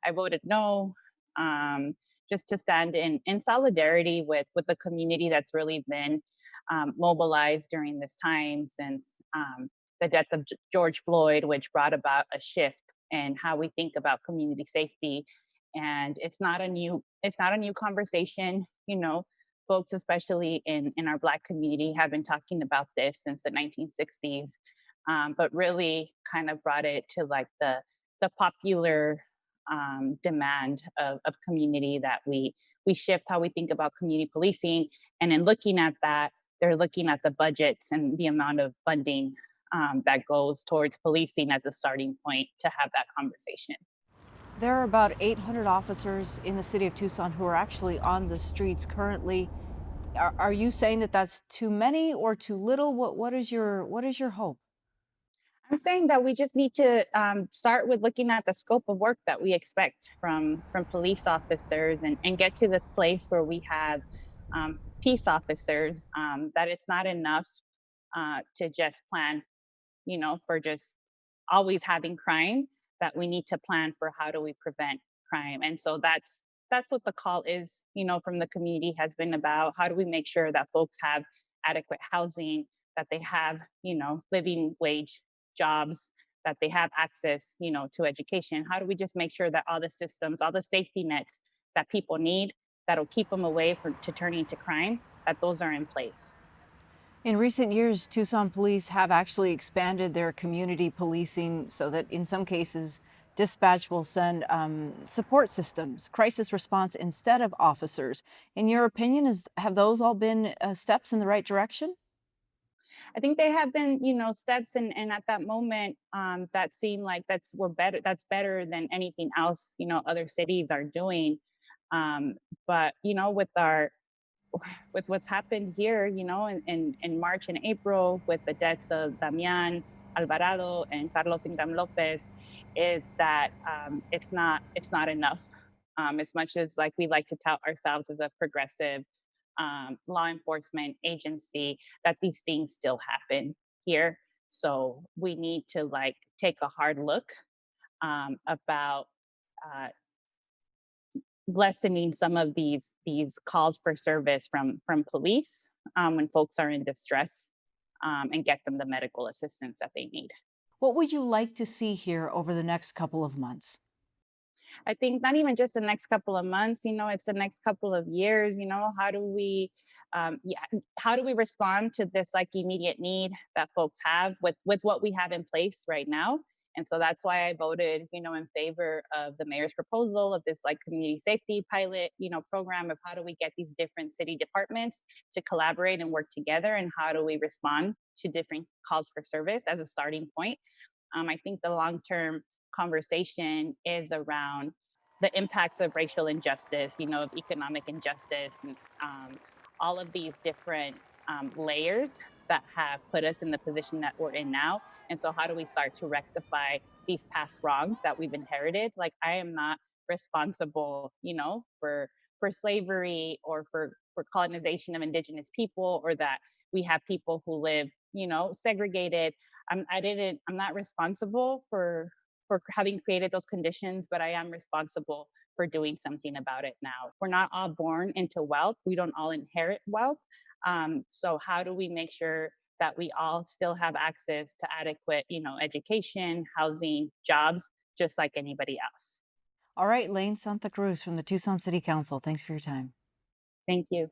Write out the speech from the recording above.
I voted no, um, just to stand in solidarity with the community that's really been mobilized during this time since the death of George Floyd, which brought about a shift in how we think about community safety. And it's not a new conversation. Folks, especially in our Black community, have been talking about this since the 1960s, but really kind of brought it to like the popular demand of community that we shift how we think about community policing. And in looking at that, they're looking at the budgets and the amount of funding that goes towards policing as a starting point to have that conversation. There are about 800 officers in the city of Tucson who are actually on the streets currently. Are you saying that that's too many or too little? What is your hope? I'm saying that we just need to start with looking at the scope of work that we expect from police officers, and get to the place where we have peace officers. That it's not enough to just plan, for just always having crime. That we need to plan for how do we prevent crime, and so that's what the call is. From the community has been about how do we make sure that folks have adequate housing, that they have living wage jobs, that they have access to education. How do we just make sure that all the systems, all the safety nets that people need, that'll keep them away from to turning to crime, that those are in place. In recent years, Tucson police have actually expanded their community policing so that in some cases, dispatch will send support systems, crisis response instead of officers. In your opinion, have those all been steps in the right direction? I think they have been, steps, and at that moment, that seemed like that's better than anything else, other cities are doing. But with what's happened here, in March and April with the deaths of Damian Alvarado and Carlos Ingram Lopez, is that it's not enough. As much as like we like to tout ourselves as a progressive law enforcement agency, that these things still happen here. So we need to like take a hard look about uh, lessening some of these calls for service from police when folks are in distress, and get them the medical assistance that they need. What would you like to see here over the next couple of months? I think not even just the next couple of months, it's the next couple of years. How do we respond to this like immediate need that folks have with what we have in place right now? And so that's why I voted, in favor of the mayor's proposal of this like community safety pilot, program of how do we get these different city departments to collaborate and work together, and how do we respond to different calls for service as a starting point. I think the long term conversation is around the impacts of racial injustice, of economic injustice, and all of these different layers that have put us in the position that we're in now. And so, how do we start to rectify these past wrongs that we've inherited? Like, I am not responsible, for slavery or for colonization of indigenous people, or that we have people who live, segregated. I'm not responsible for having created those conditions, but I am responsible for doing something about it now. We're not all born into wealth. We don't all inherit wealth. So how do we make sure that we all still have access to adequate, education, housing, jobs, just like anybody else? All right, Lane Santa Cruz from the Tucson City Council. Thanks for your time. Thank you.